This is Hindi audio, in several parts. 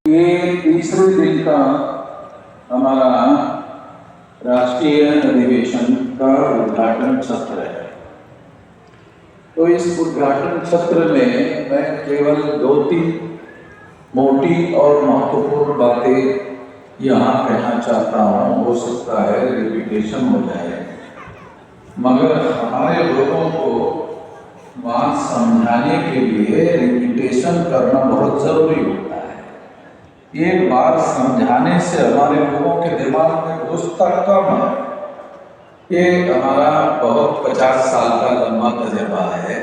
ये तीसरे दिन का हमारा राष्ट्रीय अधिवेशन का उद्घाटन सत्र है। तो इस उद्घाटन सत्र में मैं केवल 2-3 मोटी और महत्वपूर्ण बातें यहाँ कहना चाहता हूँ। हो सकता है रिपीटेशन हो जाए, मगर हमारे लोगों को बात समझाने के लिए रिपीटेशन करना बहुत जरूरी होता है। एक बार समझाने से हमारे लोगों के दिमाग में घुसता कम है। ये हमारा बहुत 50 साल का लंबा तजुर्बा है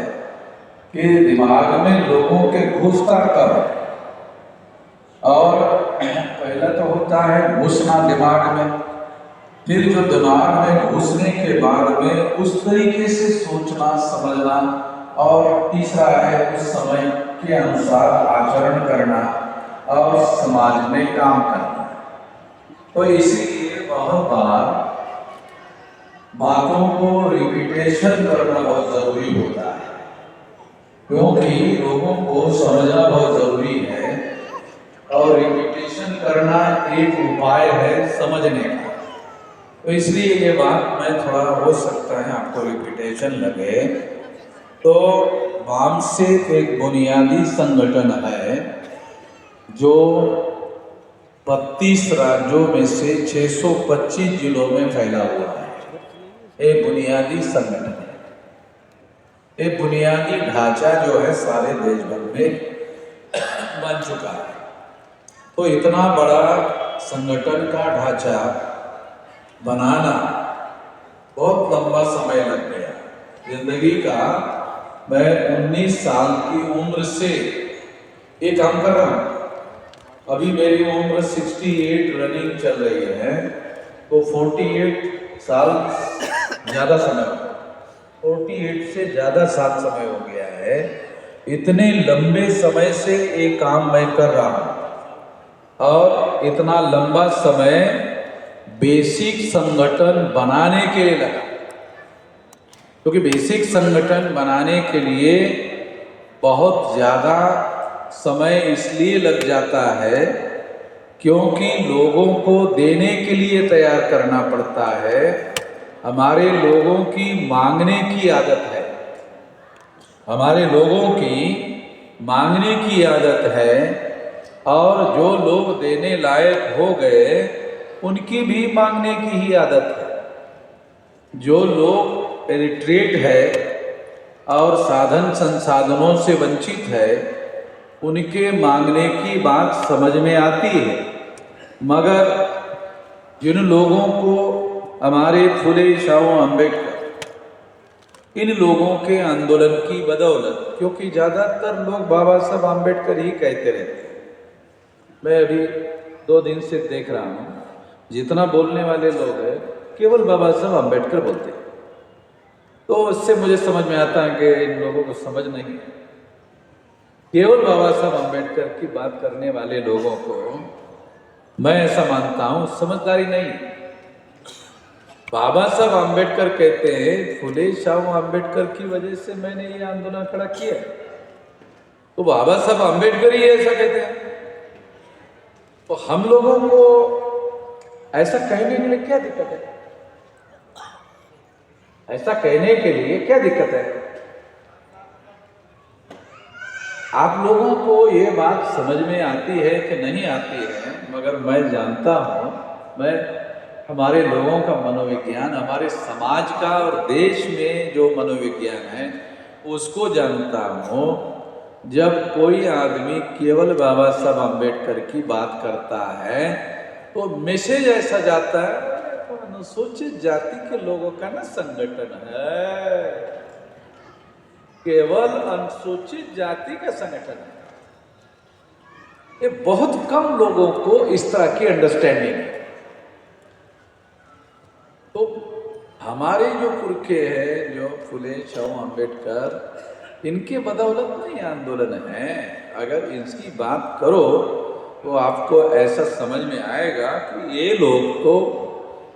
कि दिमाग में लोगों के घुसता कम है। और पहला तो होता है घुसना दिमाग में, फिर जो दिमाग में घुसने के बाद में उस तरीके से सोचना समझना, और तीसरा है उस समय के अनुसार आचरण करना और समाज में काम करना। तो इसीलिए बहुत बार बातों को रिपीटेशन करना बहुत जरूरी होता है, क्योंकि लोगों को समझना बहुत जरूरी है और रिपीटेशन करना एक उपाय है समझने का। तो इसलिए ये बात मैं थोड़ा हो सकता है आपको रिपीटेशन लगे। तो वामसेक एक बुनियादी संगठन है जो 32 राज्यों में से 625 जिलों में फैला हुआ है। ये बुनियादी संगठन है। ये बुनियादी ढांचा जो है सारे देश भर में बन चुका है। तो इतना बड़ा संगठन का ढांचा बनाना बहुत लंबा समय लग गया। जिंदगी का मैं 19 साल की उम्र से ये काम कर रहा हूँ। अभी मेरी उम्र 68 रनिंग चल रही है, तो 48 साल ज़्यादा समय, 48 से ज़्यादा साल समय हो गया है। इतने लंबे समय से ये काम मैं कर रहा हूँ और इतना लंबा समय बेसिक संगठन बनाने के लिए लगा, क्योंकि बेसिक संगठन बनाने के लिए बहुत ज़्यादा समय इसलिए लग जाता है क्योंकि लोगों को देने के लिए तैयार करना पड़ता है। हमारे लोगों की मांगने की आदत है, हमारे लोगों की मांगने की आदत है, और जो लोग देने लायक हो गए उनकी भी मांगने की ही आदत है। जो लोग इलिटरेट है और साधन संसाधनों से वंचित है उनके मांगने की बात समझ में आती है, मगर जिन लोगों को हमारे फुले शाह अम्बेडकर, इन लोगों के आंदोलन की बदौलत, क्योंकि ज़्यादातर लोग बाबा साहब अम्बेडकर ही कहते रहते हैं। मैं अभी 2 दिन से देख रहा हूँ, जितना बोलने वाले लोग हैं केवल बाबा साहब अम्बेडकर बोलते हैं। तो इससे मुझे समझ में आता है कि इन लोगों को समझ नहीं है। केवल बाबा साहब अम्बेडकर की बात करने वाले लोगों को मैं ऐसा मानता हूँ समझदारी नहीं। बाबा साहब अम्बेडकर कहते हैं फुले शाह अम्बेडकर की वजह से मैंने ये आंदोलन खड़ा किया, तो बाबा साहब अम्बेडकर ही ऐसा कहते हैं। तो हम लोगों को ऐसा कहने के लिए क्या दिक्कत है? ऐसा कहने के लिए क्या दिक्कत है? आप लोगों को ये बात समझ में आती है कि नहीं आती है, मगर मैं जानता हूँ, मैं हमारे लोगों का मनोविज्ञान, हमारे समाज का और देश में जो मनोविज्ञान है उसको जानता हूँ। जब कोई आदमी केवल बाबा साहब अम्बेडकर की बात करता है तो मैसेज ऐसा जाता है, तो अनुसूचित जाति के लोगों का ना संगठन है, केवल अनुसूचित जाति का संगठन है। ये बहुत कम लोगों को इस तरह की अंडरस्टैंडिंग है। तो हमारे जो पुरखे हैं, जो फुले शाह अम्बेडकर, इनके बदौलत नहीं आंदोलन है। अगर इसकी बात करो तो आपको ऐसा समझ में आएगा कि ये लोग तो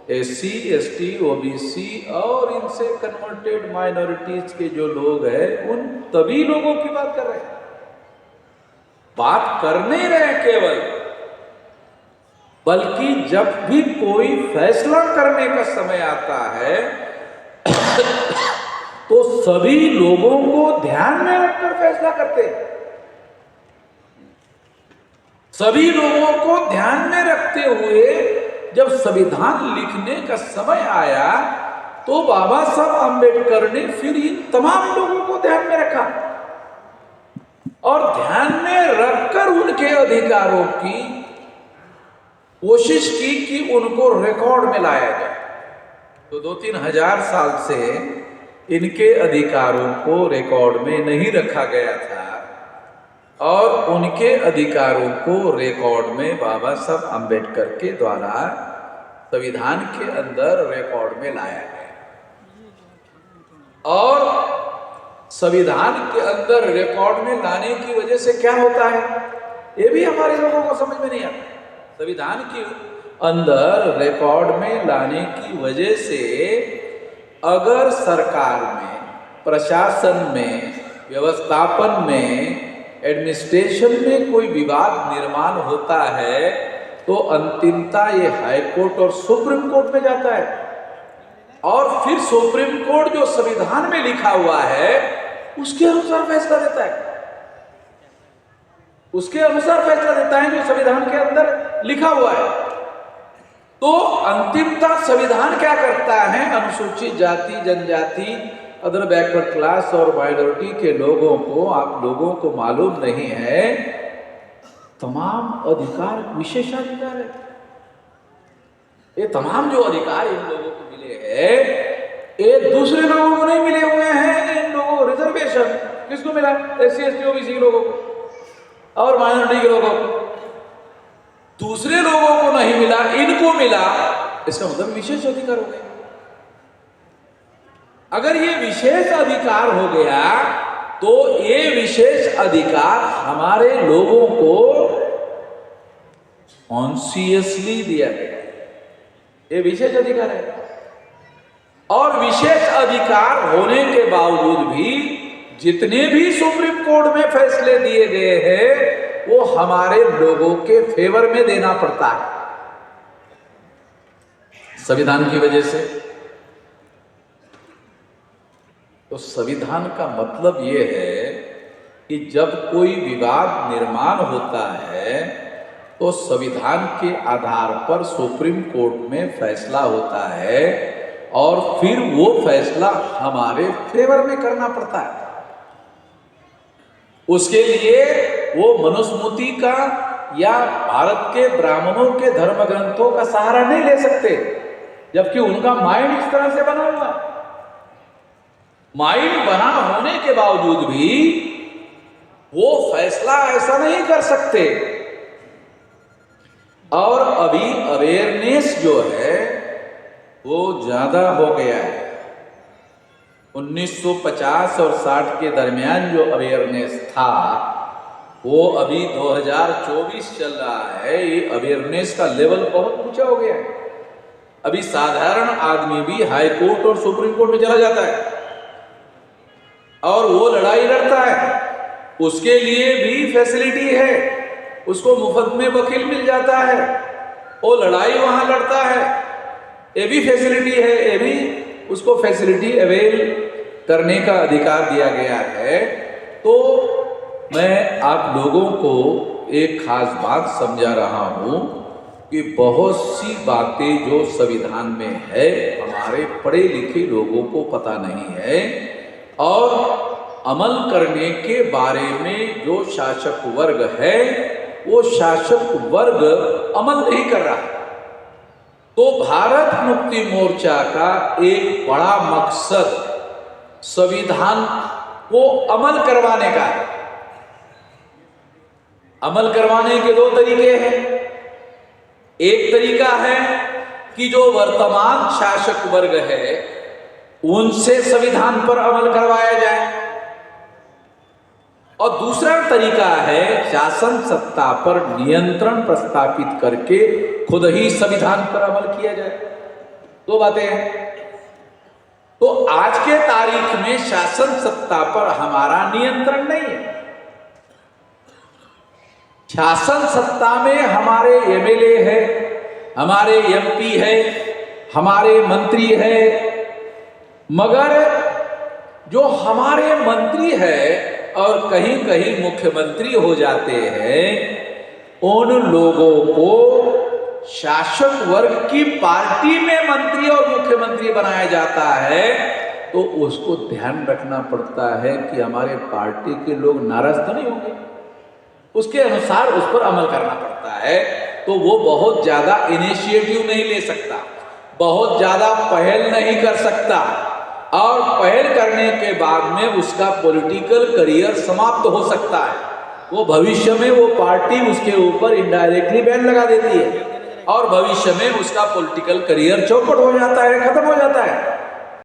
SC, ST, OBC और इनसे कन्वर्टेड माइनॉरिटीज के जो लोग हैं उन तभी लोगों की बात कर रहे हैं। बात कर नहीं रहे केवल, बल्कि जब भी कोई फैसला करने का समय आता है तो सभी लोगों को ध्यान में रखकर फैसला करते हैं। सभी लोगों को ध्यान में रखते हुए जब संविधान लिखने का समय आया तो बाबा साहब आंबेडकर ने फिर इन तमाम लोगों को ध्यान में रखा और ध्यान में रखकर उनके अधिकारों की कोशिश की कि उनको रिकॉर्ड में लाया जाए। तो 2-3 हजार साल से इनके अधिकारों को रिकॉर्ड में नहीं रखा गया था और उनके अधिकारों को रिकॉर्ड में बाबा साहब आंबेडकर के द्वारा संविधान के अंदर रिकॉर्ड में लाया गया। और संविधान के अंदर रिकॉर्ड में लाने की वजह से क्या होता है, ये भी हमारे लोगों को समझ में नहीं आता। संविधान के अंदर रिकॉर्ड में लाने की वजह से अगर सरकार में, प्रशासन में, व्यवस्थापन में, एडमिनिस्ट्रेशन में कोई विवाद निर्माण होता है तो अंतिमता ये हाई कोर्ट और सुप्रीम कोर्ट में जाता है और फिर सुप्रीम कोर्ट जो संविधान में लिखा हुआ है उसके अनुसार फैसला देता है। उसके अनुसार फैसला देता है जो संविधान के अंदर लिखा हुआ है। तो अंतिमता संविधान क्या करता है, अनुसूचित जाति, जनजाति, अदर बैकवर्ड क्लास और माइनॉरिटी के लोगों को, आप लोगों को मालूम नहीं है, तमाम अधिकार विशेषाधिकार है। ये तमाम जो अधिकार इन लोगों को मिले हैं ये दूसरे लोगों को नहीं मिले हुए हैं। इन लोगों को रिजर्वेशन किसको मिला, SC ST OBC लोगों को और माइनॉरिटी के लोगों को। दूसरे लोगों को नहीं मिला, इनको मिला, इसका मतलब विशेष अधिकार हो गया। अगर ये विशेष अधिकार हो गया तो ये विशेष अधिकार हमारे लोगों को कॉन्शियसली दिया गया, ये विशेष अधिकार है। और विशेष अधिकार होने के बावजूद भी जितने भी सुप्रीम कोर्ट में फैसले दिए गए हैं वो हमारे लोगों के फेवर में देना पड़ता है संविधान की वजह से। तो संविधान का मतलब ये है कि जब कोई विवाद निर्माण होता है तो संविधान के आधार पर सुप्रीम कोर्ट में फैसला होता है और फिर वो फैसला हमारे फेवर में करना पड़ता है। उसके लिए वो मनुस्मृति का या भारत के ब्राह्मणों के धर्म ग्रंथों का सहारा नहीं ले सकते, जबकि उनका माइंड इस तरह से बना हुआ है। माइंड बना होने के बावजूद भी वो फैसला ऐसा नहीं कर सकते। और अभी अवेयरनेस जो है वो ज्यादा हो गया है। 1950 और 60 के दरमियान जो अवेयरनेस था वो अभी 2024 चल रहा है, ये अवेयरनेस का लेवल बहुत ऊंचा हो गया है। अभी साधारण आदमी भी हाई कोर्ट और सुप्रीम कोर्ट में चला जाता है और वो लड़ाई लड़ता है, उसके लिए भी फैसिलिटी है, उसको मुफ्त में वकील मिल जाता है, वो लड़ाई वहां लड़ता है, ये भी फैसिलिटी है, ये भी उसको फैसिलिटी अवेल करने का अधिकार दिया गया है। तो मैं आप लोगों को एक खास बात समझा रहा हूं कि बहुत सी बातें जो संविधान में है हमारे पढ़े लिखे लोगों को पता नहीं है और अमल करने के बारे में जो शासक वर्ग है वो शासक वर्ग अमल नहीं कर रहा। तो भारत मुक्ति मोर्चा का एक बड़ा मकसद संविधान को अमल करवाने का है। अमल करवाने के दो तरीके हैं। एक तरीका है कि जो वर्तमान शासक वर्ग है उनसे संविधान पर अमल करवाया जाए और दूसरा तरीका है शासन सत्ता पर नियंत्रण प्रस्थापित करके खुद ही संविधान पर अमल किया जाए। दो बातें हैं। तो आज के तारीख में शासन सत्ता पर हमारा नियंत्रण नहीं है। शासन सत्ता में हमारे MLA है, हमारे एमपी है, हमारे मंत्री है, मगर जो हमारे मंत्री है और कहीं कहीं मुख्यमंत्री हो जाते हैं, उन लोगों को शासक वर्ग की पार्टी में मंत्री और मुख्यमंत्री बनाया जाता है, तो उसको ध्यान रखना पड़ता है कि हमारे पार्टी के लोग नाराज तो नहीं होंगे, उसके अनुसार उस पर अमल करना पड़ता है। तो वो बहुत ज्यादा इनिशिएटिव नहीं ले सकता, बहुत ज्यादा पहल नहीं कर सकता, और पहल करने के बाद में उसका पॉलिटिकल करियर समाप्त हो सकता है। वो भविष्य में वो पार्टी उसके ऊपर इनडायरेक्टली बैन लगा देती है और भविष्य में उसका पॉलिटिकल करियर चौपट हो जाता है, खत्म हो जाता है।